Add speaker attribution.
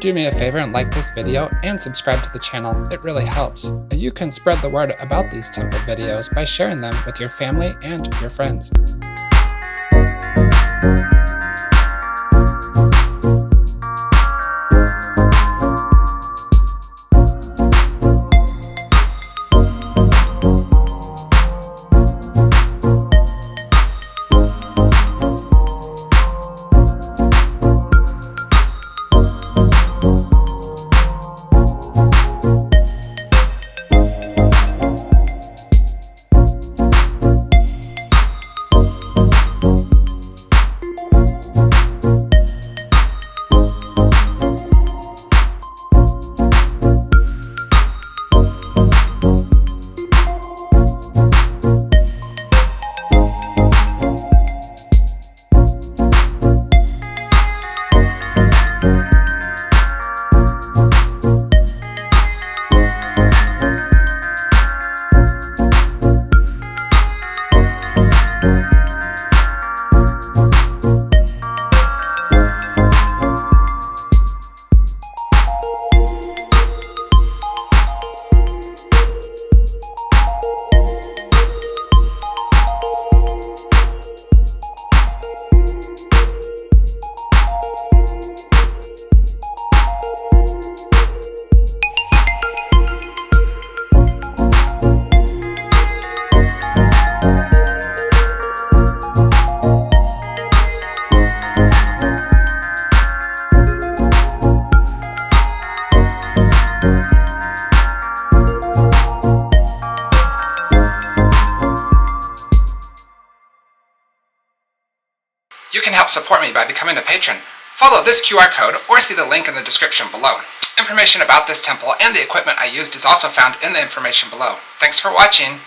Speaker 1: do me a favor and like this video and subscribe to the channel? It really helps. And you can spread the word about these temple videos by sharing them with your family and your friends. You can help support me by becoming a patron. Follow this QR code or see the link in the description below. Information about this temple and the equipment I used is also found in the information below. Thanks for watching.